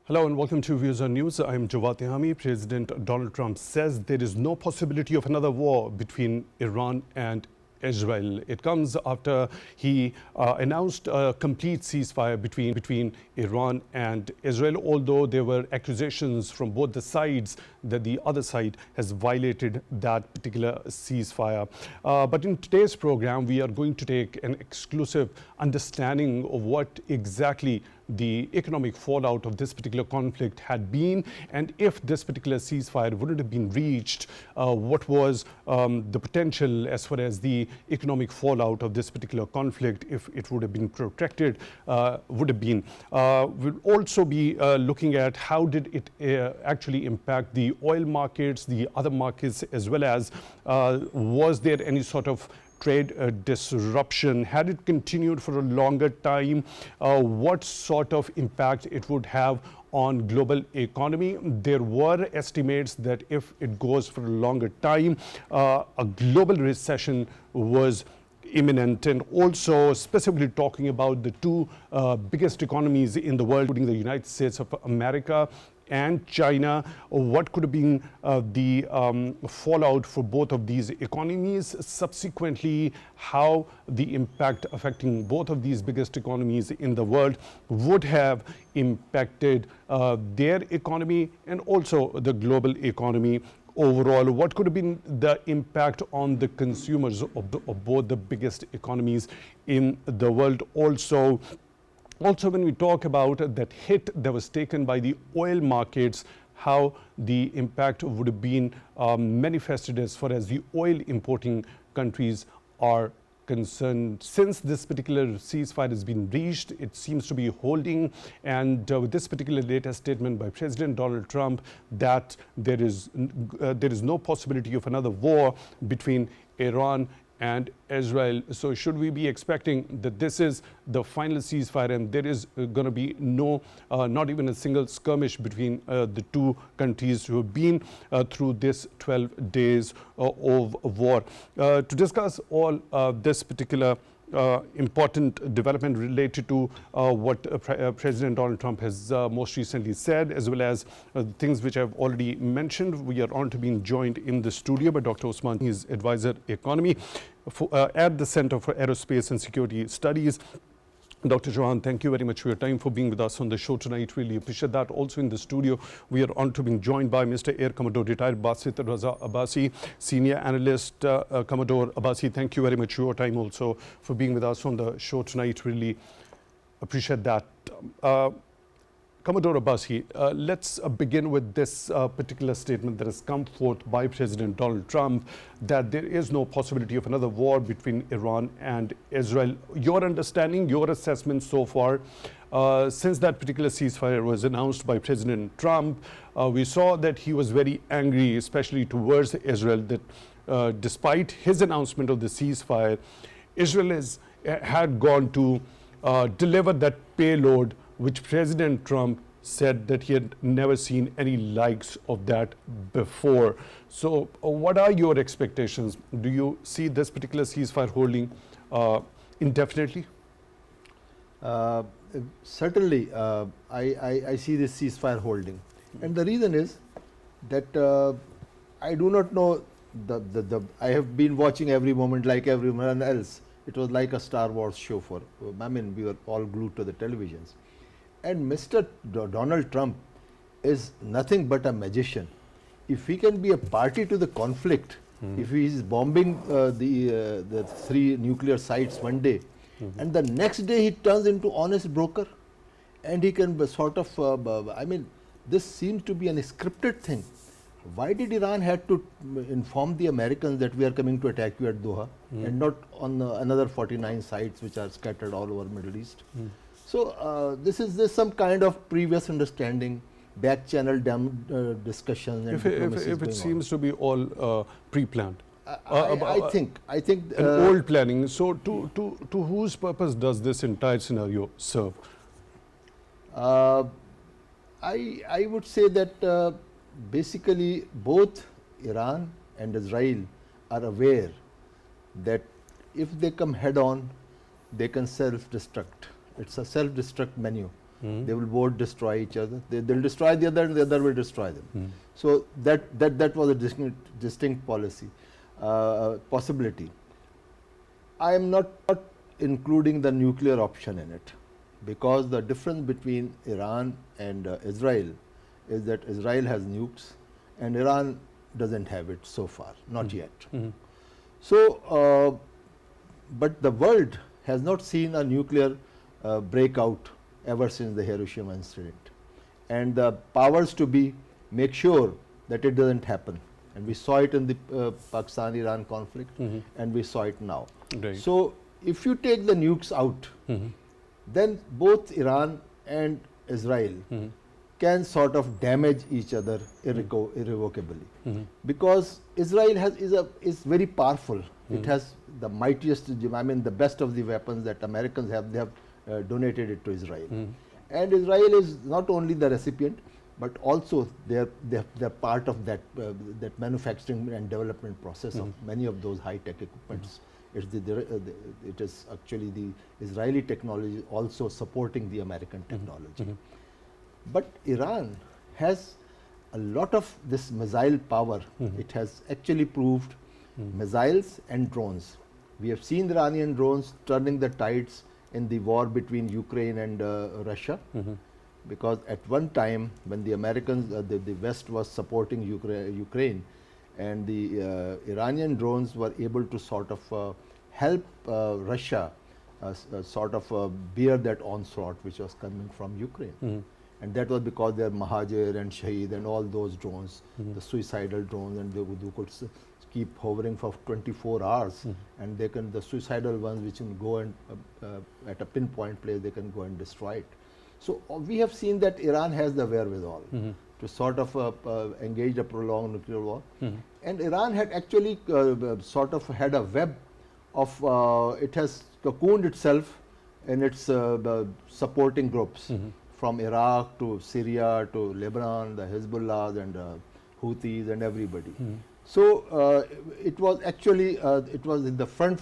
Hello and welcome to Views on News. I'm Jawad Tehami. President Donald Trump says there is no possibility of another war between Iran and Israel. It comes after he announced a complete ceasefire between Iran and Israel, although there were accusations from both the sides that the other side has violated that particular ceasefire. But in today's program, we are going to take an exclusive understanding of what exactly the economic fallout of this particular conflict had been, and if this particular ceasefire wouldn't have been reached, what was the potential as far as the economic fallout of this particular conflict, if it would have been protracted, would have been. We'll also be looking at how did it actually impact the oil markets, the other markets, as well as was there any sort of trade disruption? Had it continued for a longer time, what sort of impact it would have on global economy? There were estimates that if it goes for a longer time, a global recession was imminent, and also specifically talking about the two biggest economies in the world, including the United States of America and China. What could have been the fallout for both of these economies? Subsequently, how the impact affecting both of these biggest economies in the world would have impacted their economy and also the global economy overall. What could have been the impact on the consumers of both the biggest economies in the world? Also, when we talk about that hit that was taken by the oil markets, how the impact would have been manifested as far as the oil importing countries are concerned. Since this particular ceasefire has been reached, it seems to be holding, and with this particular latest statement by President Donald Trump that there is no possibility of another war between Iran and Israel. So should we be expecting that this is the final ceasefire and there is going to be no, not even a single skirmish between the two countries who have been through this 12 days of war? To discuss all this particular important development related to what President Donald Trump has most recently said, as well as things which I've already mentioned, we are on to being joined in the studio by Dr. Usman, his advisor economy at the Center for Aerospace and Security Studies. Dr. Chohan, thank you very much for your time, for being with us on the show tonight. Really appreciate that. Also in the studio, we are on to being joined by Mr. Air Commodore retired BasitRazaAbbasi, Senior Analyst. Commodore Abbasi, thank you very much for your time also for being with us on the show tonight. Really appreciate that. Commodore Abbasi, let's begin with this particular statement that has come forth by President Donald Trump that there is no possibility of another war between Iran and Israel. Your understanding, your assessment so far, since that particular ceasefire was announced by President Trump, we saw that he was very angry, especially towards Israel, that despite his announcement of the ceasefire, Israel had gone to deliver that payload which President Trump said that he had never seen any likes of that before. So what are your expectations? Do you see this particular ceasefire holding indefinitely? Certainly, I see this ceasefire holding. And the reason is that I do not know, I have been watching every moment like everyone else. It was like a Star Wars show we were all glued to the televisions. And Mr. Donald Trump is nothing but a magician. If he can be a party to the conflict, if he is bombing the 3 nuclear sites one day, and the next day he turns into honest broker, and he can sort of, this seems to be an scripted thing. Why did Iran had to inform the Americans that we are coming to attack you at Doha and not on another 49 sites which are scattered all over Middle East? So there's some kind of previous understanding, back channel discussions. And if it seems to be all pre-planned. I think an old planning. So to whose purpose does this entire scenario serve? I would say that basically both Iran and Israel are aware that if they come head on, they can self-destruct. It's a self-destruct menu. They will both destroy each other. They'll destroy the other, and the other will destroy them. So that was a distinct policy possibility. I am not including the nuclear option in it, because the difference between Iran and Israel is that Israel has nukes and Iran doesn't have it so far, not yet. So, but the world has not seen a nuclear breakout ever since the Hiroshima incident, and the powers to be make sure that it doesn't happen. And we saw it in the Pakistan-Iran conflict, and we saw it now. Right. So, if you take the nukes out, then both Iran and Israel can sort of damage each other irrevocably, because Israel is very powerful. It has the mightiest, I mean the best of the weapons that Americans have. They have donated it to Israel, and Israel is not only the recipient, but also they're part of that that manufacturing and development process of many of those high-tech equipments. It is actually the Israeli technology also supporting the American technology. But Iran has a lot of this missile power. It has actually proved missiles and drones. We have seen the Iranian drones turning the tides in the war between Ukraine and Russia, because at one time when the Americans, the West was supporting Ukraine, and the Iranian drones were able to sort of help Russia sort of bear that onslaught which was coming from Ukraine. And that was because they are Mahajir and Shaheed and all those drones, the suicidal drones, and they could keep hovering for 24 hours, and they can, the suicidal ones which can go and at a pinpoint place, they can go and destroy it. So we have seen that Iran has the wherewithal to sort of engage a prolonged nuclear war, and Iran had actually sort of had a web of, it has cocooned itself in its supporting groups, from Iraq to Syria to Lebanon, the Hezbollah and Houthis and everybody. So it was actually, it was in the front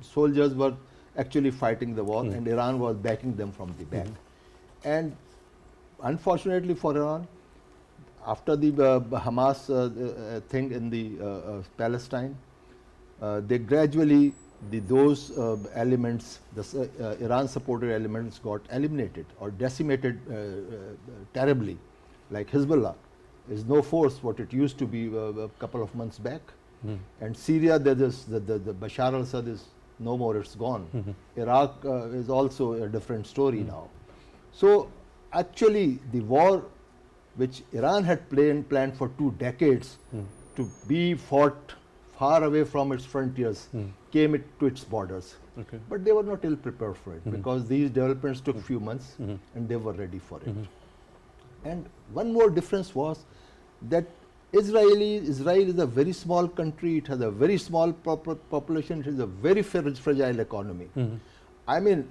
soldiers were actually fighting the war, and Iran was backing them from the back. And unfortunately for Iran, after the Hamas thing in the Palestine, they gradually, those elements, the Iran-supported elements got eliminated or decimated terribly. Like Hezbollah is no force what it used to be a couple of months back. And Syria, there is the Bashar al-Assad is no more, it's gone. Iraq is also a different story now. So actually the war which Iran had planned for 2 decades to be fought far away from its frontiers came to its borders. But they were not ill prepared for it, because these developments took few months and they were ready for it. And one more difference was that Israel is a very small country. It has a very small population. It is a very fragile economy. I mean,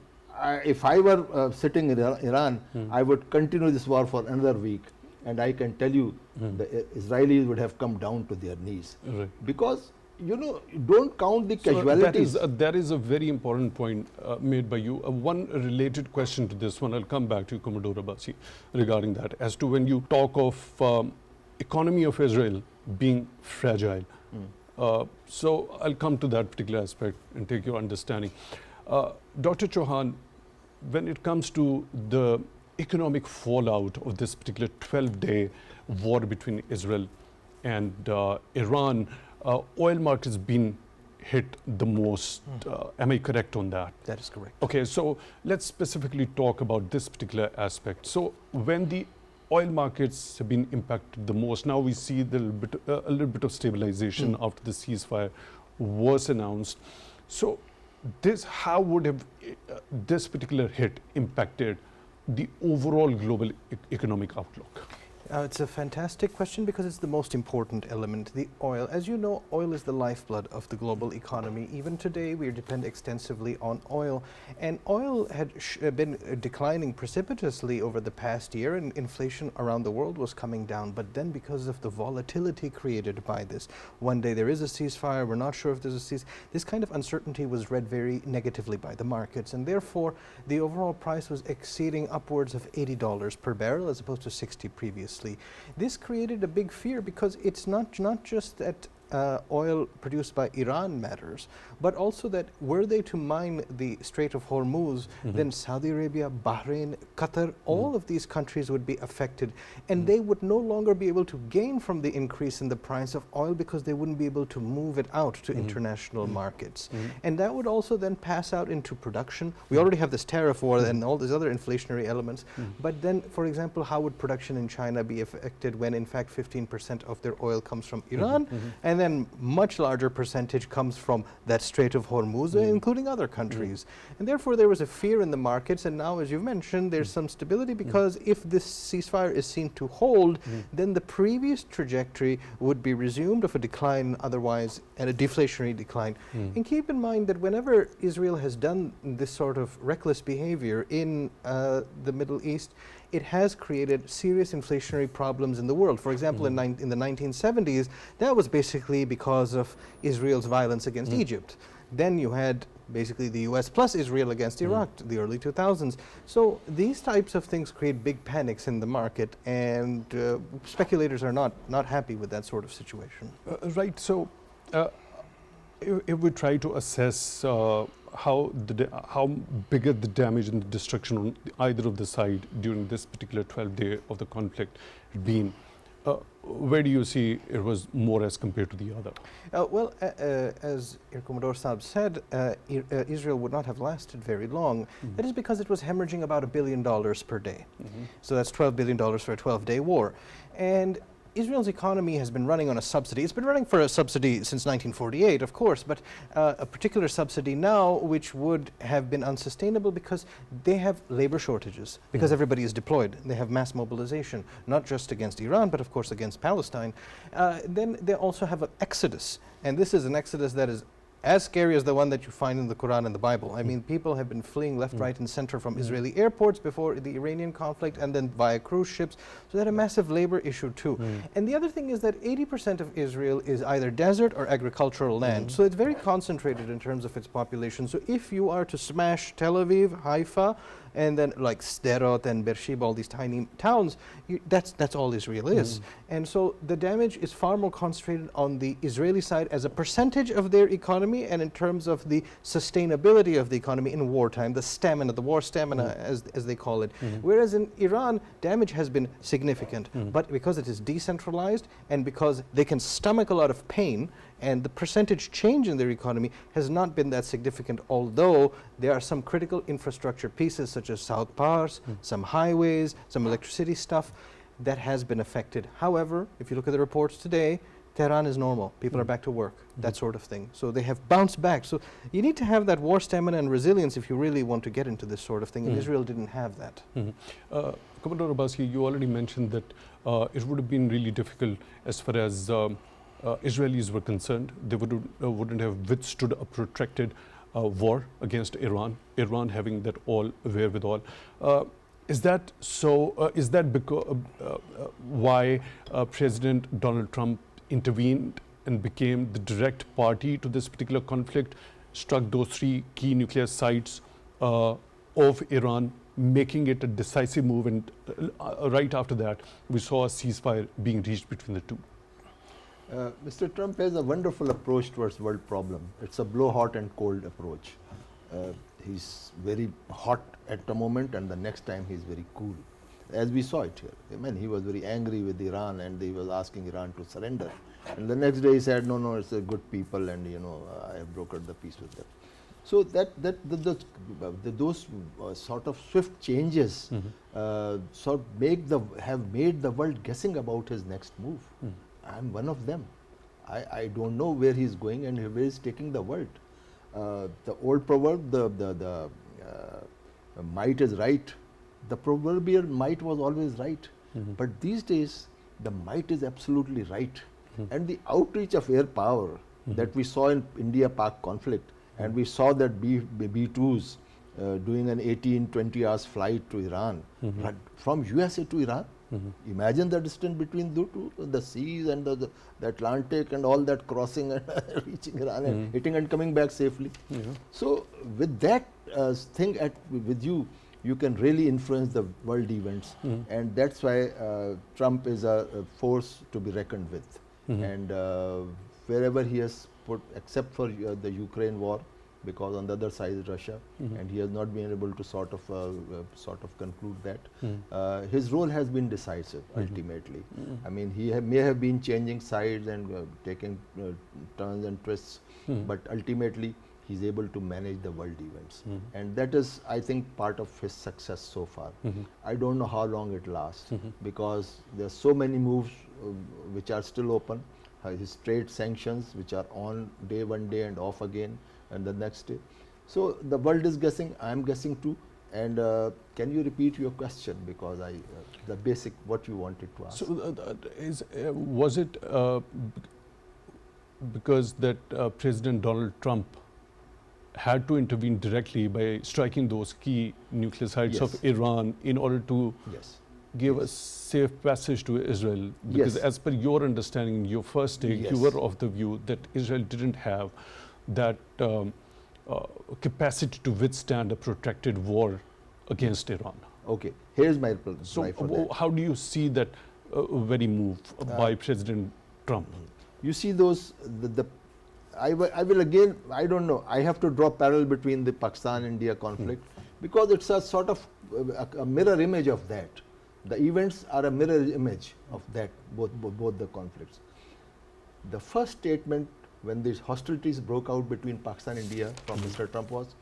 if I were sitting in Iran, I would continue this war for another week, and I can tell you the Israelis would have come down to their knees, because you know, don't count the casualties. That is a very important point made by you. One related question to this one, I'll come back to you, Commodore Abbasi, regarding that, as to when you talk of economy of Israel being fragile. So I'll come to that particular aspect and take your understanding. Dr. Chohan, when it comes to the economic fallout of this particular 12-day war between Israel and Iran, oil markets been hit the most. Am I correct on that? That is correct. Okay, so let's specifically talk about this particular aspect. So when the oil markets have been impacted the most, now we see a little bit of stabilization after the ceasefire was announced. So how would have this particular hit impacted the overall global economic outlook? It's a fantastic question because it's the most important element, the oil. As you know, oil is the lifeblood of the global economy. Even today, we depend extensively on oil. And oil had been declining precipitously over the past year, and inflation around the world was coming down. But then because of the volatility created by this, one day there is a ceasefire, we're not sure if there's a ceasefire. This kind of uncertainty was read very negatively by the markets. And therefore, the overall price was exceeding upwards of $80 per barrel as opposed to 60 previously. This created a big fear because it's not just that oil produced by Iran matters, but also that were they to mine the Strait of Hormuz, then Saudi Arabia, Bahrain, Qatar, all of these countries would be affected, and they would no longer be able to gain from the increase in the price of oil because they wouldn't be able to move it out to international markets. And that would also then pass out into production. We already have this tariff war and all these other inflationary elements, but then, for example, how would production in China be affected when in fact 15% of their oil comes from Iran, and then much larger percentage comes from that Strait of Hormuz, including other countries. And therefore there was a fear in the markets, and now, as you've mentioned, there's some stability because if this ceasefire is seen to hold, then the previous trajectory would be resumed of a decline otherwise, and a deflationary decline. And keep in mind that whenever Israel has done this sort of reckless behavior in the Middle East, it has created serious inflationary problems in the world. For example, in the 1970s, that was basically because of Israel's violence against Egypt. Then you had basically the US plus Israel against Iraq, the early 2000s. So these types of things create big panics in the market, and speculators are not happy with that sort of situation. Right. So if we try to assess how bigger the damage and the destruction on either of the side during this particular 12th day of the conflict been, where do you see it was more as compared to the other? Well, as Commodore Saab said, Israel would not have lasted very long. That is because it was hemorrhaging about $1 billion per day. So that's $12 billion for a 12-day war. And Israel's economy has been running on a subsidy. It's been running for a subsidy since 1948, of course, but a particular subsidy now which would have been unsustainable because they have labor shortages, because everybody is deployed. They have mass mobilization, not just against Iran, but of course against Palestine. Then they also have an exodus, and this is an exodus that is as scary as the one that you find in the Quran and the Bible. I mean, people have been fleeing left, right, and center from Israeli airports before the Iranian conflict, and then via cruise ships. So they had a massive labor issue too. And the other thing is that 80% of Israel is either desert or agricultural land. So it's very concentrated in terms of its population. So if you are to smash Tel Aviv, Haifa, and then like Sderot and Beersheba, all these tiny towns, that's all Israel is. And so the damage is far more concentrated on the Israeli side as a percentage of their economy, and in terms of the sustainability of the economy in wartime, the stamina, the war stamina as they call it. Whereas in Iran, damage has been significant, but because it is decentralized and because they can stomach a lot of pain, and the percentage change in their economy has not been that significant, although there are some critical infrastructure pieces such as South Pars, some highways, some electricity stuff that has been affected. However, if you look at the reports today, Tehran is normal. People are back to work, that sort of thing. So they have bounced back. So you need to have that war stamina and resilience if you really want to get into this sort of thing, and Israel didn't have that. Commodore Abbasi, you already mentioned that it would have been really difficult as far as Israelis were concerned. They wouldn't have withstood a protracted war against Iran, Iran having that all wherewithal. Is that so? Is that because why President Donald Trump intervened and became the direct party to this particular conflict, struck those 3 key nuclear sites of Iran, making it a decisive move, and right after that we saw a ceasefire being reached between the two? Mr. Trump has a wonderful approach towards world problem. It's a blow hot and cold approach. He's very hot at the moment, and the next time he's very cool, as we saw it here. I mean, he was very angry with Iran, and he was asking Iran to surrender. And the next day he said, no, it's a good people, and I have brokered the peace with them. So those sort of swift changes have made the world guessing about his next move. I'm one of them. I don't know where he's going and where he's taking the world. The old proverb, the might is right. The proverbial might was always right. But these days, the might is absolutely right. And the outreach of air power that we saw in India-Pak conflict, and we saw that B-2s doing an 18-20 hours flight to Iran, from USA to Iran. Imagine the distance between the two, the seas and the Atlantic and all that crossing and reaching Iran and hitting and coming back safely. So with that thing with you, you can really influence the world events. And that's why Trump is a force to be reckoned with. And wherever he has put, except for the Ukraine war, because on the other side is Russia, and he has not been able to sort of conclude that. His role has been decisive ultimately. I mean, he may have been changing sides and taking turns and twists, but ultimately he's able to manage the world events, and that is, I think, part of his success so far. I don't know how long it lasts, because there are so many moves which are still open. His trade sanctions, which are on one day and off again, and the next day. So the world is guessing, I am guessing too. And can you repeat your question, because the basic what you wanted to ask? So was it because that President Donald Trump had to intervene directly by striking those key nuclear sites of Iran in order to give a safe passage to Israel? Because as per your understanding, your first take, you were of the view that Israel didn't have that capacity to withstand a protracted war against Iran. Okay, here's my reply. So how do you see that very move by President Trump? You see those, I will again, I don't know, I have to draw parallel between the Pakistan-India conflict, because it's a sort of a mirror image of that. The events are a mirror image of that, both the conflicts. The first statement when these hostilities broke out between Pakistan and India from Mr. Trump was,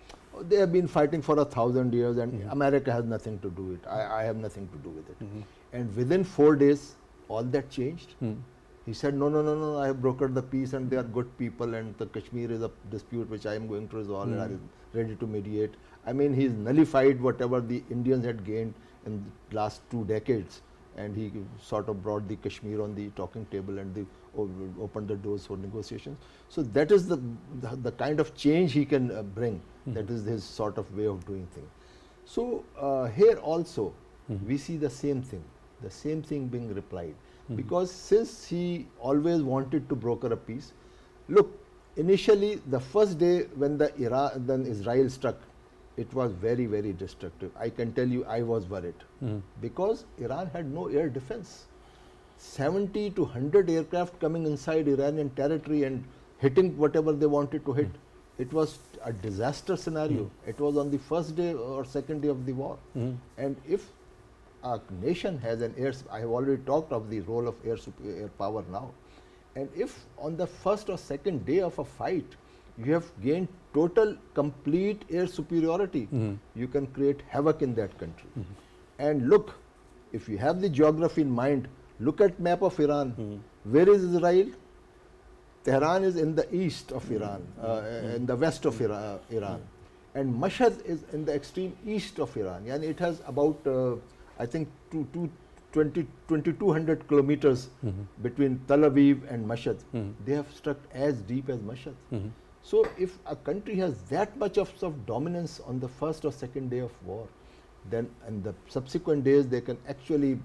they have been fighting for 1,000 years and America has nothing to do with it. I have nothing to do with it. And within 4 days, all that changed. He said, no, I have brokered the peace and they are good people, and the Kashmir is a dispute which I am going to resolve and I am ready to mediate. I mean, he's nullified whatever the Indians had gained in the last 2 decades, and he sort of brought the Kashmir on the talking table and opened the doors for negotiations. So that is the kind of change he can bring. That is his sort of way of doing things. So here also we see the same thing being replied. Because since he always wanted to broker a peace, look, initially the first day when then Israel struck, it was very, very destructive. I can tell you, I was worried because Iran had no air defense. 70 to 100 aircraft coming inside Iranian territory and hitting whatever they wanted to hit. It was a disaster scenario. It was on the first day or second day of the war. And if a nation has an I have already talked of the role of air power now. And if on the first or second day of a fight, you have gained total, complete air superiority, you can create havoc in that country. And look, if you have the geography in mind, look at map of Iran. Where is Israel? Tehran is in the east of Iran, in the west of Iran. And Mashhad is in the extreme east of Iran. And it has about, I think, 2,200 kilometers between Tel Aviv and Mashhad. They have struck as deep as Mashhad. So if a country has that much of dominance on the first or second day of war, then in the subsequent days they can actually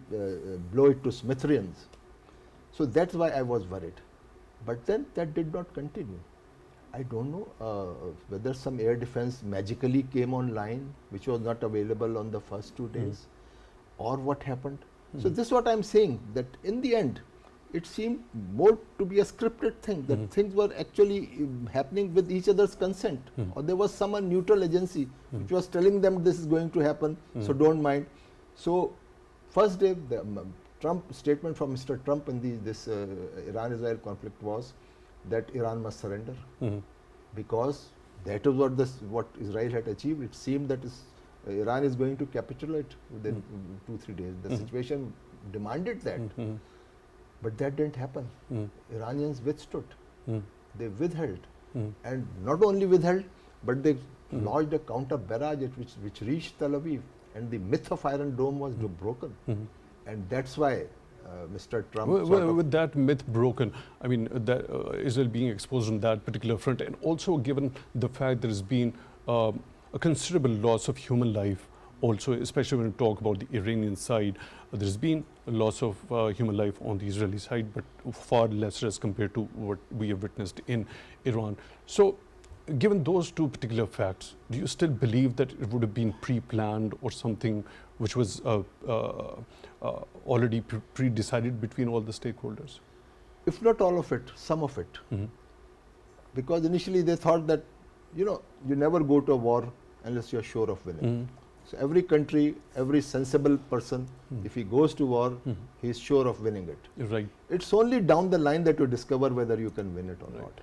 blow it to smithereens. So that's why I was worried. But then that did not continue. I don't know whether some air defense magically came online, which was not available on the first 2 days, or what happened. So this is what I'm saying, that in the end, it seemed more to be a scripted thing, that things were actually happening with each other's consent, or there was some neutral agency which was telling them this is going to happen, so don't mind. So first day, the statement from Mr. Trump in this Iran-Israel conflict was that Iran must surrender, because that is what Israel had achieved. It seemed that Iran is going to capitulate within 2-3 days. The situation demanded that. But that didn't happen. Iranians withstood. They withheld. And not only withheld, but they launched a counter barrage which reached Tel Aviv. And the myth of Iron Dome was broken. And that's why Mr. Trump With that myth broken, I mean, that, Israel being exposed on that particular front, and also given the fact there has been a considerable loss of human life, also, especially when we talk about the Iranian side, there's been a loss of human life on the Israeli side, but far lesser as compared to what we have witnessed in Iran. So, given those two particular facts, do you still believe that it would have been pre-planned or something which was already pre-decided between all the stakeholders? if not all of it, some of it. Because initially they thought that, you never go to a war unless you're sure of winning. So every country, every sensible person, if he goes to war, he's sure of winning it. Right. It's only down the line that you discover whether you can win it or not.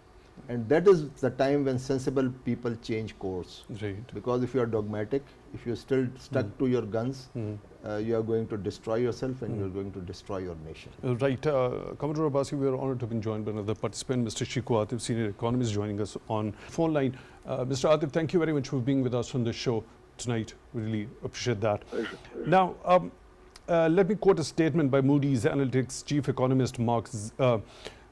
And that is the time when sensible people change course. Right. Because if you are dogmatic, if you're still stuck to your guns, you are going to destroy yourself and you're going to destroy your nation. Right. Commodore Abbasi, we are honored to have been joined by another participant, Mr. ShikohAtif, senior economist, joining us on phone line. Mr. Atif, thank you very much for being with us on the show tonight. We really appreciate that. Now, let me quote a statement by Moody's Analytics chief economist Mark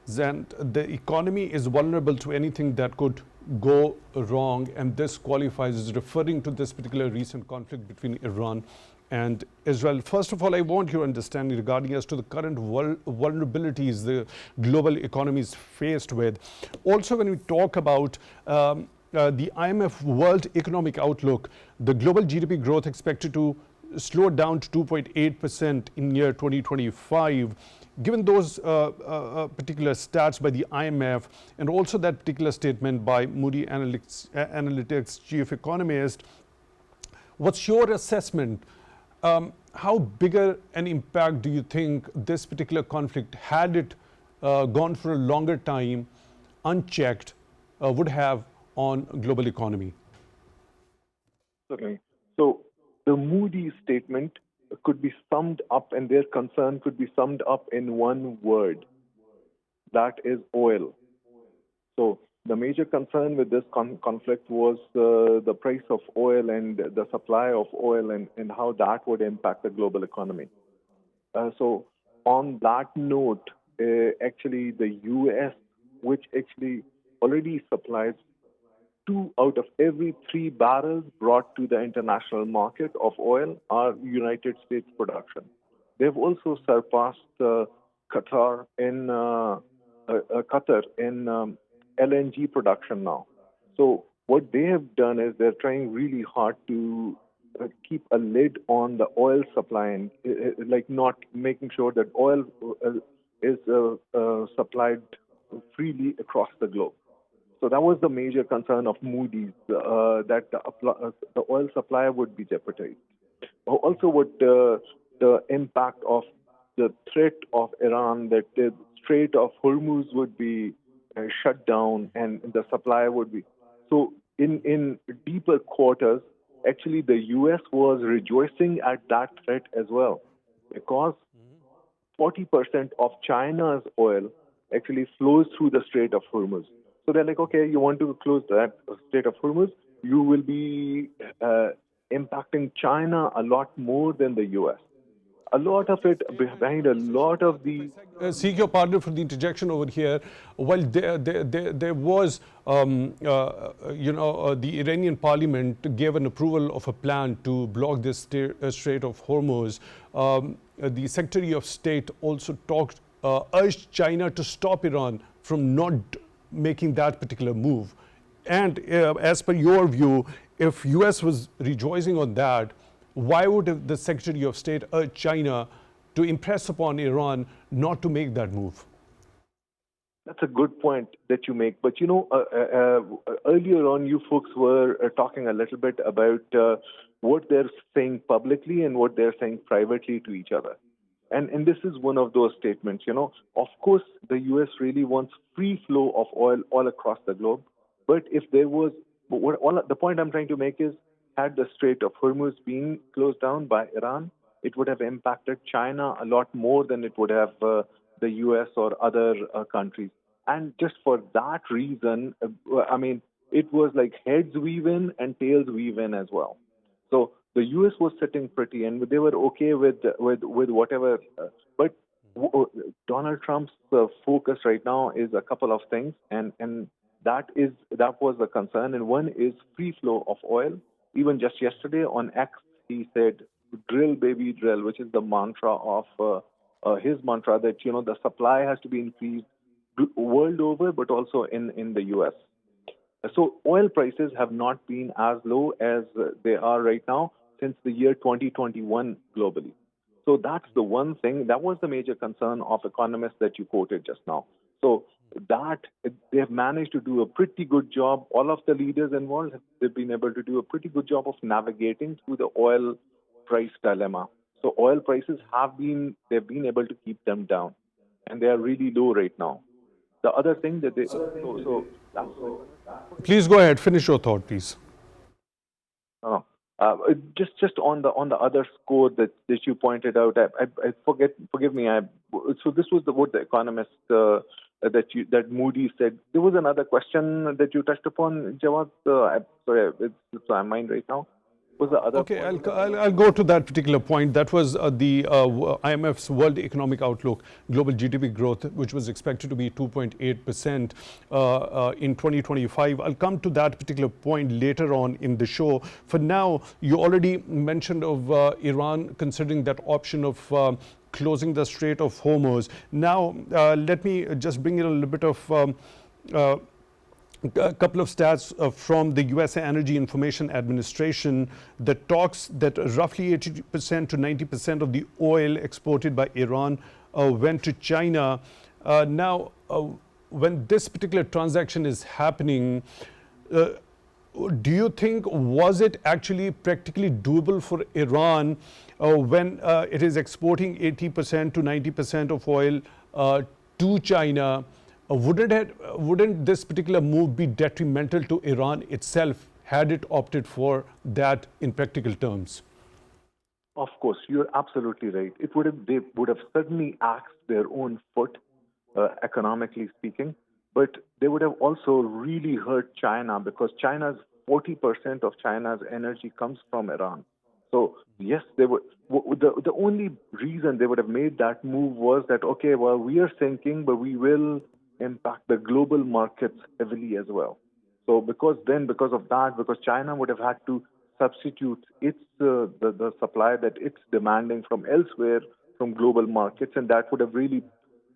Zand. The economy is vulnerable to anything that could go wrong, and this qualifies as referring to this particular recent conflict between Iran and Israel. First of all, I want your understanding regarding as to the current vulnerabilities the global economy is faced with. Also, when we talk about the IMF World Economic Outlook, the global GDP growth expected to slow down to 2.8% in year 2025. Given those particular stats by the IMF and also that particular statement by Moody Analytics chief economist, what's your assessment? How bigger an impact do you think this particular conflict, had it gone for a longer time unchecked, would have on global economy? Certainly. So the Moody statement could be summed up, and their concern could be summed up in one word. That is oil. So the major concern with this conflict was the price of oil and the supply of oil and how that would impact the global economy. So on that note, actually the US, which actually already supplies 2 out of every 3 barrels brought to the international market of oil are United States production. They've also surpassed Qatar in LNG production now. So what they have done is they're trying really hard to keep a lid on the oil supply and like not making sure that oil is supplied freely across the globe. So that was the major concern of Moody's, that the oil supply would be jeopardized. Also, what the impact of the threat of Iran, that the Strait of Hormuz would be shut down and the supply would be. So in deeper quarters, actually the US was rejoicing at that threat as well, because 40% of China's oil actually flows through the Strait of Hormuz. So they're like, okay, you want to close that Strait of Hormuz, you will be impacting China a lot more than the US. A lot of it, behind a lot of the... Seek your pardon for the interjection over here. While there was, the Iranian parliament gave an approval of a plan to block this Strait of Hormuz, the Secretary of State also urged China to stop Iran from not making that particular move. And as per your view, if US was rejoicing on that, why would the Secretary of State urge China to impress upon Iran not to make that move? That's a good point that you make. But earlier on, you folks were talking a little bit about what they're saying publicly and what they're saying privately to each other. And this is one of those statements, Of course, the U.S. really wants free flow of oil all across the globe. But if there was, the point I'm trying to make is, had the Strait of Hormuz been closed down by Iran, it would have impacted China a lot more than it would have the U.S. or other countries. And just for that reason, it was like heads we win and tails we win as well. So The US was sitting pretty, and they were okay with whatever. But Donald Trump's focus right now is a couple of things, and that was the concern. And one is free flow of oil. Even just yesterday on X, he said, "Drill, baby, drill," which is the mantra of his mantra that the supply has to be increased world over, but also in the US. So oil prices have not been as low as they are right now since the year 2021 globally. So that's the one thing. That was the major concern of economists that you quoted just now. So that they have managed to do a pretty good job. All of the leaders involved, they've been able to do a pretty good job of navigating through the oil price dilemma. So oil prices they've been able to keep them down, and they are really low right now. The other thing that that's Please go ahead, finish your thought, please. Just on the other score that you pointed out, I forgive me. So this was what the economist that Moody said. There was another question that you touched upon, Jawad. Sorry, it's on my mind right now. Was the other Okay, I'll go to that particular point. That was the IMF's World Economic Outlook, global GDP growth, which was expected to be 2.8% in 2025. I'll come to that particular point later on in the show. For now, you already mentioned of Iran considering that option of closing the Strait of Hormuz. Now, let me just bring in a little bit of a couple of stats from the US Energy Information Administration that talks that roughly 80% to 90% of the oil exported by Iran went to China. Now, when this particular transaction is happening, do you think was it actually practically doable for Iran when it is exporting 80% to 90% of oil to China? Wouldn't this particular move be detrimental to Iran itself had it opted for that in practical terms? Of course, you're absolutely right. They would have certainly axed their own foot, economically speaking, but they would have also really hurt China because 40% of China's energy comes from Iran. So yes, they would. The only reason they would have made that move was that okay, well, we are sinking, but we will impact the global markets heavily as well. So because of that, because China would have had to substitute its the supply that it's demanding from elsewhere from global markets, and that would have really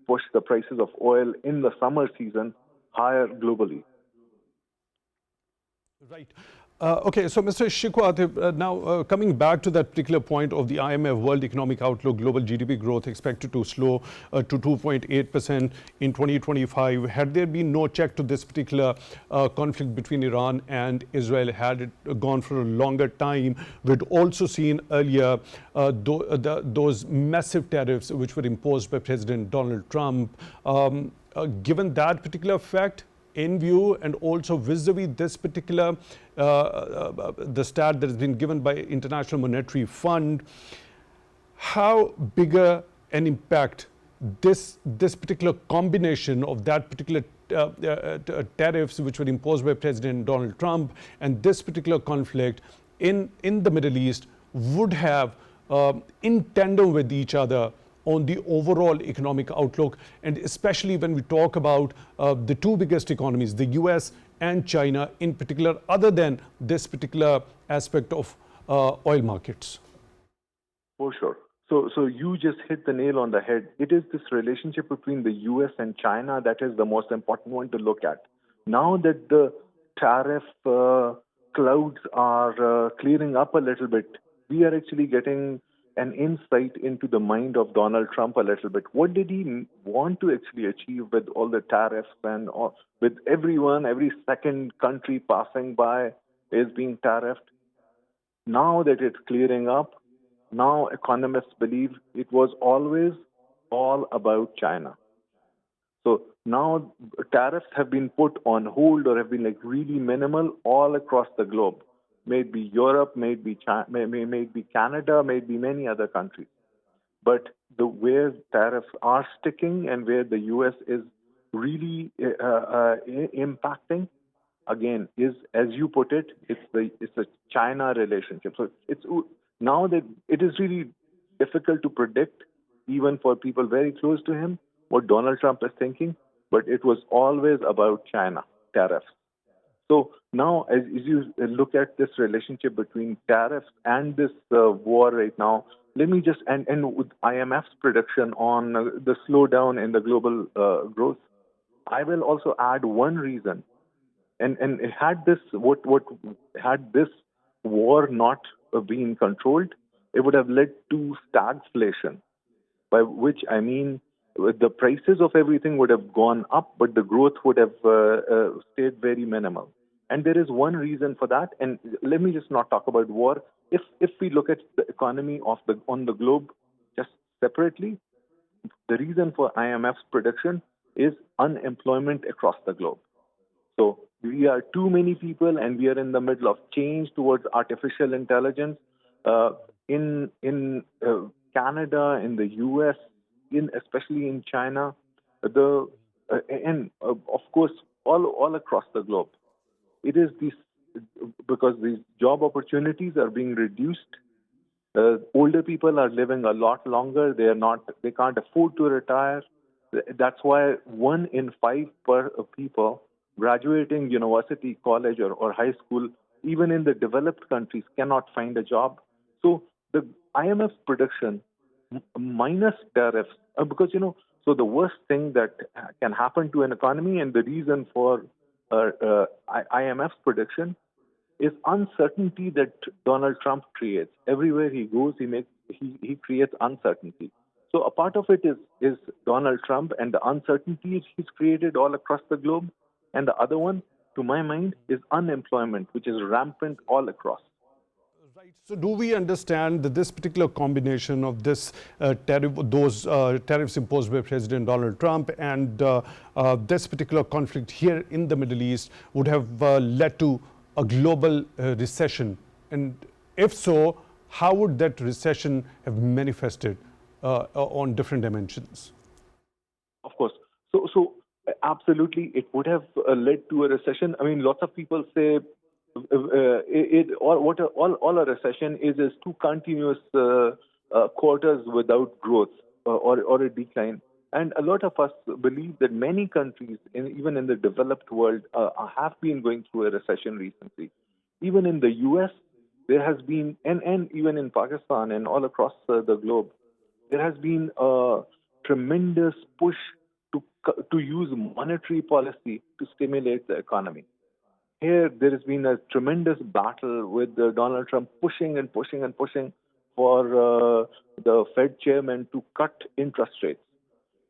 pushed the prices of oil in the summer season higher globally. Right. Okay, so Mr. ShikohAtif, now coming back to that particular point of the IMF World Economic Outlook, global GDP growth expected to slow to 2.8% in 2025. Had there been no check to this particular conflict between Iran and Israel, had it gone for a longer time, we'd also seen earlier those massive tariffs which were imposed by President Donald Trump. Given that particular fact, in view and also vis-a-vis this particular the stat that has been given by International Monetary Fund, how bigger an impact this particular combination of that particular tariffs which were imposed by President Donald Trump and this particular conflict in the Middle East would have in tandem with each other on the overall economic outlook, and especially when we talk about the two biggest economies, the US and China in particular, other than this particular aspect of oil markets? For sure. So you just hit the nail on the head. It is this relationship between the US and China that is the most important one to look at. Now that the tariff clouds are clearing up a little bit, we are actually getting an insight into the mind of Donald Trump a little bit. What did he want to actually achieve with all the tariffs and with everyone, every second country passing by is being tariffed? Now that it's clearing up, now economists believe it was always all about China. So now tariffs have been put on hold or have been like really minimal all across the globe. May it be Europe, may it be China, may it be Canada, may it be many other countries. But where tariffs are sticking and where the US is really impacting again, is, as you put it, it's a China relationship. So it's now that it is really difficult to predict, even for people very close to him, what Donald Trump is thinking. But it was always about China tariffs. So now, as you look at this relationship between tariffs and this war right now, let me just, and with IMF's prediction on the slowdown in the global growth, I will also add one reason. And had this had this war not been controlled, it would have led to stagflation, by which I mean the prices of everything would have gone up, but the growth would have stayed very minimal. And there is one reason for that. And let me just not talk about war. If we look at the economy on the globe just separately, the reason for IMF's prediction is unemployment across the globe. So we are too many people, and we are in the middle of change towards artificial intelligence. In Canada, in the U.S., especially in China, and of course all across the globe. It is because these job opportunities are being reduced. Older people are living a lot longer. They can't afford to retire. That's why 1 in 5 people graduating university, college, or high school, even in the developed countries, cannot find a job. So the IMF's prediction, minus tariffs, because so the worst thing that can happen to an economy, and the reason for IMF's prediction, is uncertainty that Donald Trump creates. Everywhere he goes, he creates uncertainty. So a part of it is Donald Trump and the uncertainty he's created all across the globe. And the other one, to my mind, is unemployment, which is rampant all across. Right. So do we understand that this particular combination of this tariffs imposed by President Donald Trump and this particular conflict here in the Middle East would have led to a global recession? And if so, how would that recession have manifested on different dimensions? Of course. So absolutely, it would have led to a recession. I mean, lots of people say all a recession is 2 continuous quarters without growth or a decline. And a lot of us believe that many countries, even in the developed world, have been going through a recession recently. Even in the U.S., there has been, and even in Pakistan and all across the globe, there has been a tremendous push to use monetary policy to stimulate the economy. Here, there has been a tremendous battle with Donald Trump pushing and pushing and pushing for the Fed chairman to cut interest rates.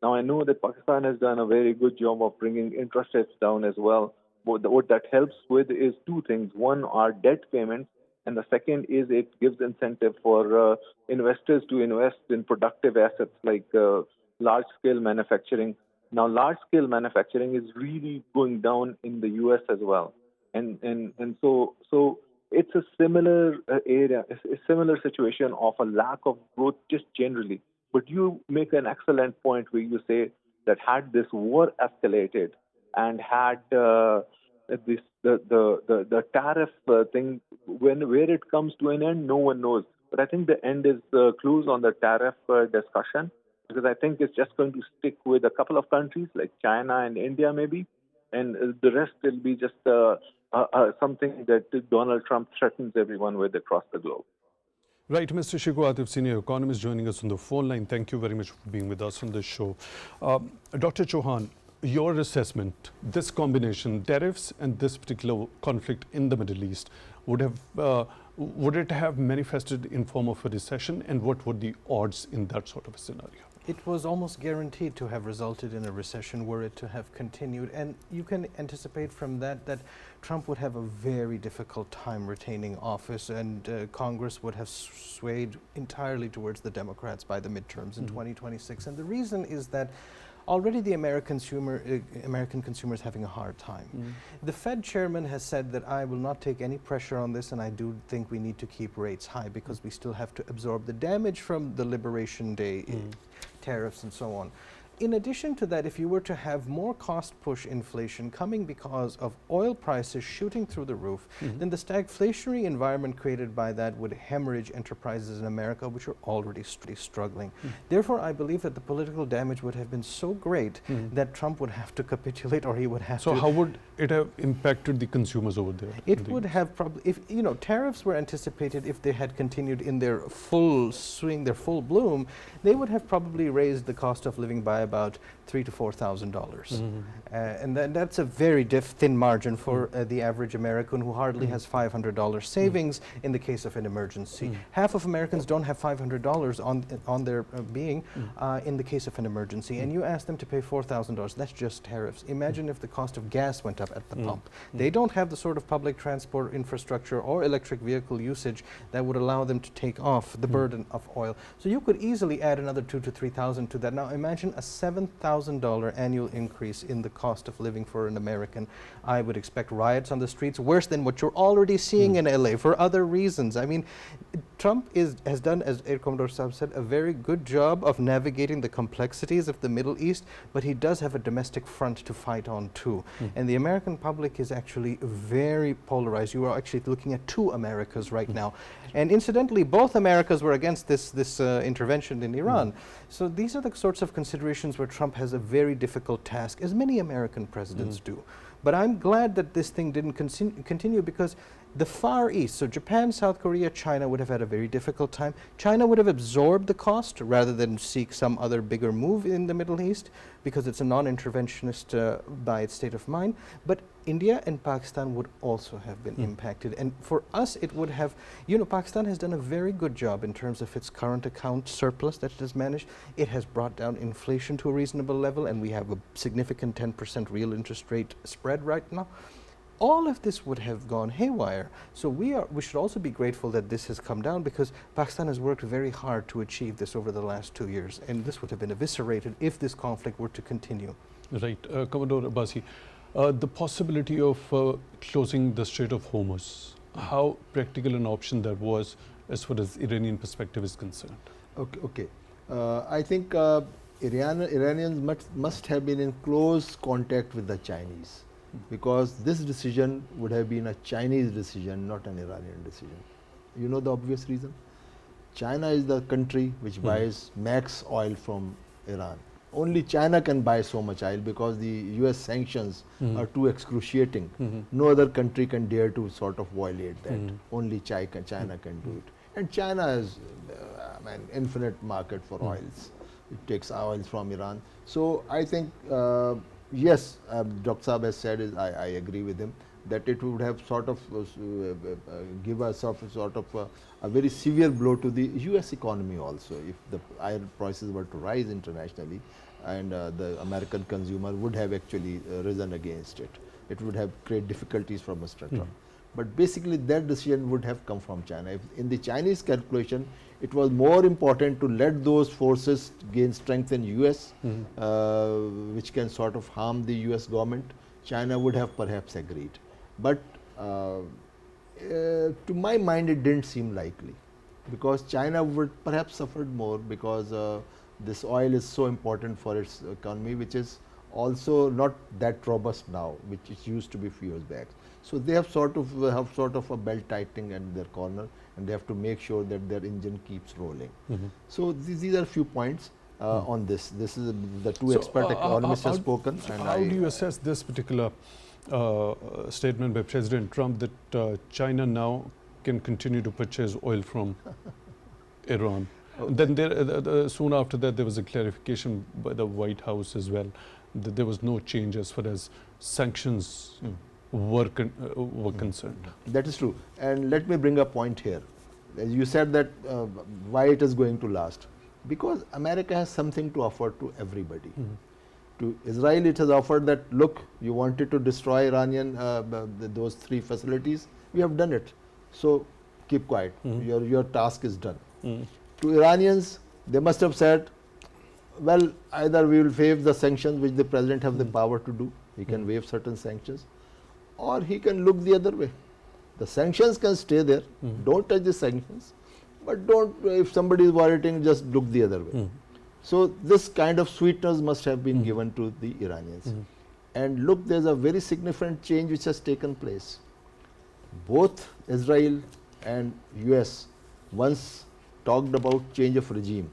Now, I know that Pakistan has done a very good job of bringing interest rates down as well. But what that helps with is 2 things. One are debt payments, and the second is it gives incentive for investors to invest in productive assets like large-scale manufacturing. Now, large-scale manufacturing is really going down in the U.S. as well. And so it's a similar area, a similar situation of a lack of growth just generally. But you make an excellent point where you say that had this war escalated and had the tariff thing, where it comes to an end, no one knows. But I think the end is close on the tariff discussion, because I think it's just going to stick with a couple of countries like China and India maybe, and the rest will be just something that Donald Trump threatens everyone with across the globe. Right, Mr. ShikohAtif, senior economist, joining us on the phone line. Thank you very much for being with us on this show. Dr. Chohan, your assessment, this combination, tariffs and this particular conflict in the Middle East, would it have manifested in form of a recession, and what were the odds in that sort of a scenario? It was almost guaranteed to have resulted in a recession were it to have continued. And you can anticipate from that Trump would have a very difficult time retaining office, and Congress would have swayed entirely towards the Democrats by the midterms in 2026. And the reason is that already the American consumer is having a hard time. The Fed chairman has said that I will not take any pressure on this, and I do think we need to keep rates high because we still have to absorb the damage from the Liberation Day tariffs and so on. in addition to that, if you were to have more cost push inflation coming because of oil prices shooting through the roof, then the stagflationary environment created by that would hemorrhage enterprises in America, which are already struggling. Therefore, I believe that the political damage would have been so great that Trump would have to capitulate, or he would have to. So how would it have impacted the consumers over there? It would have probably, if you know, tariffs were anticipated, if they had continued in their full swing, their full bloom, they would have probably raised the cost of living by about $3,000 to $4,000, and that's a very thin margin for the average American who hardly has $500 savings in the case of an emergency. Half of Americans don't have $500 on their being in the case of an emergency, and you ask them to pay $4,000. That's just tariffs. Imagine if the cost of gas went up at the pump. They don't have the sort of public transport infrastructure or electric vehicle usage that would allow them to take off the burden of oil. So you could easily add another $2,000 to $3,000 to that. Now imagine a $7,000 annual increase in the cost of living for an American. I would expect riots on the streets, worse than what you're already seeing in LA for other reasons. I mean, Trump has done, as Air Commodore Saab said, a very good job of navigating the complexities of the Middle East, but he does have a domestic front to fight on too. And the American public is actually very polarized. You are actually looking at two Americas right now. And incidentally, both Americas were against this intervention in Iran. So these are the sorts of considerations where Trump has a very difficult task, as many American presidents do. But I'm glad that this thing didn't continue, because the Far East, so Japan, South Korea, China would have had a very difficult time. China would have absorbed the cost rather than seek some other bigger move in the Middle East, because it's a non-interventionist by its state of mind. But India and Pakistan would also have been impacted. And for us, it would have, you know, Pakistan has done a very good job in terms of its current account surplus that it has managed. It has brought down inflation to a reasonable level, and we have a significant 10% real interest rate spread right now. All of this would have gone haywire. So we should also be grateful that this has come down, because Pakistan has worked very hard to achieve this over the last 2 years, and this would have been eviscerated if this conflict were to continue. Right. Commodore Abbasi, the possibility of closing the Strait of Hormuz, how practical an option that was as far as Iranian perspective is concerned? Okay. I think Iranians must have been in close contact with the Chinese, because this decision would have been a Chinese decision, not an Iranian decision. You know the obvious reason? China is the country which buys max oil from Iran. Only China can buy so much oil, because the US sanctions are too excruciating. No other country can dare to sort of violate that. Only China can do it. And China is an infinite market for oils. It takes oils from Iran. So I think, yes, Dr. Saab has said, I agree with him, that it would have sort of give a sort of a very severe blow to the US economy also, if the oil prices were to rise internationally, and the American consumer would have actually risen against it. It would have created difficulties for Mr. Trump. But basically that decision would have come from China. If in the Chinese calculation, it was more important to let those forces gain strength in US, which can sort of harm the US government. China would have perhaps agreed. But to my mind, it didn't seem likely, because China would perhaps suffered more, because this oil is so important for its economy, which is also not that robust now, which it used to be few years back. So they have sort of a belt tightening in their corner, and they have to make sure that their engine keeps rolling. So these are a few points on this. This is the two expert economists have spoken. And how do you assess this particular statement by President Trump that China now can continue to purchase oil from Iran? Then soon after that, there was a clarification by the White House as well that there was no change as far as sanctions were concerned. That is true. And let me bring a point here. As you said that why it is going to last. Because America has something to offer to everybody. To Israel, it has offered that, look, you wanted to destroy Iranian, those 3 facilities, we have done it. So keep quiet, your task is done. To Iranians, they must have said, well, either we will waive the sanctions, which the president have the power to do, he can waive certain sanctions, or he can look the other way. The sanctions can stay there, don't touch the sanctions, but don't, if somebody is worrying, just look the other way. So this kind of sweetness must have been given to the Iranians. And look, there's a very significant change which has taken place. Both Israel and US once talked about change of regime.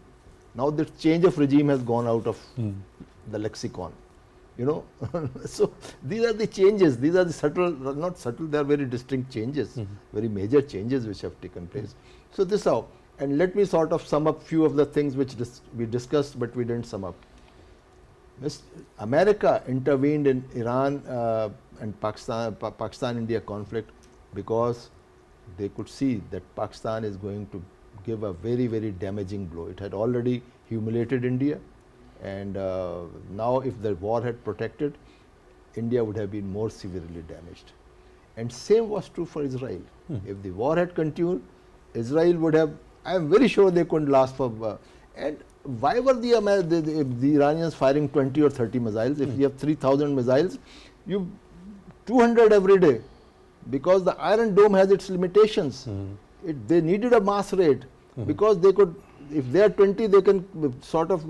Now the change of regime has gone out of the lexicon. You know, so these are the changes. These are the subtle, not subtle. They are very distinct changes, very major changes which have taken place. So this how. And let me sort of sum up few of the things which we discussed, but we didn't sum up. America intervened in Iran and Pakistan-India conflict because they could see that Pakistan is going to give a very, very damaging blow. It had already humiliated India, and now if the war had protected, India would have been more severely damaged. And same was true for Israel. If the war had continued, Israel would have, I am very sure they couldn't last for, and why were the Iranians firing 20 or 30 missiles? If you have 3,000 missiles, you 200 every day, because the Iron Dome has its limitations. They needed a mass raid, because they could, if they are 20, they can sort of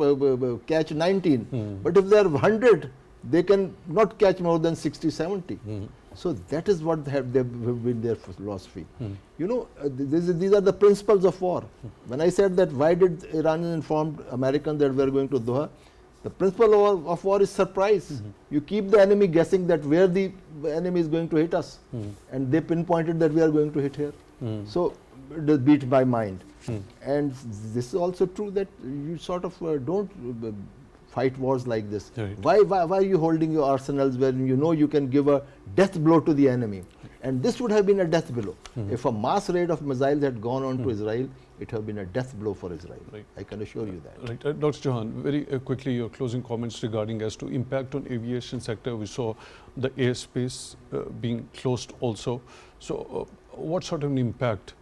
catch 19. But if they are 100, they can not catch more than 60, 70. So that is what have been their philosophy. You know, these are the principles of war. When I said that why did Iranians inform Americans that we are going to Doha, the principle of war is surprise. You keep the enemy guessing that where the enemy is going to hit us, and they pinpointed that we are going to hit here. So it is beat by mind. And this is also true that you sort of don't fight wars like this. Why are you holding your arsenals when you know you can give a death blow to the enemy? And this would have been a death blow. If a mass raid of missiles had gone on to Israel, it would have been a death blow for Israel. I can assure you that. Right. Dr. Chohan, very quickly your closing comments regarding as to impact on aviation sector. We saw the airspace being closed also. So what sort of an impact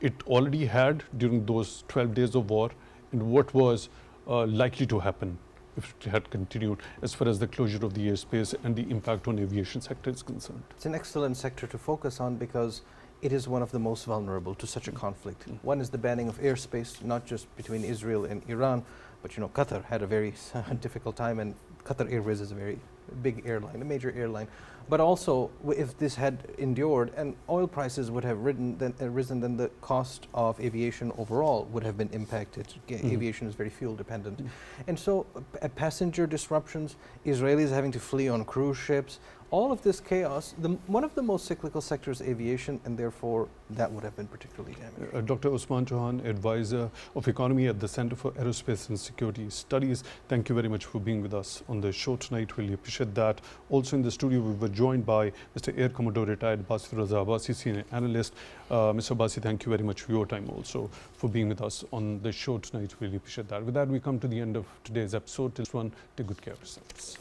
it already had during those 12 days of war, and what was likely to happen if it had continued as far as the closure of the airspace and the impact on aviation sector is concerned? It's an excellent sector to focus on because it is one of the most vulnerable to such a conflict. One is the banning of airspace, not just between Israel and Iran, but you know, Qatar had a very difficult time, and Qatar Airways is a very big airline, a major airline. But also, if this had endured and oil prices would have risen, then the cost of aviation overall would have been impacted. Aviation is very fuel dependent. And so passenger disruptions, Israelis having to flee on cruise ships, all of this chaos, one of the most cyclical sectors, aviation, and therefore that would have been particularly damaged. Dr. Usman-Chohan, advisor of economy at the Center for Aerospace and Security Studies, thank you very much for being with us on the show tonight. Really appreciate that. Also in the studio, we were joined by Mr. Air Commodore retired BasitRazaAbbasi, senior analyst. Mr. Abbasi, thank you very much for your time also for being with us on the show tonight. Really appreciate that. With that, we come to the end of today's episode. Till one, take good care of yourselves.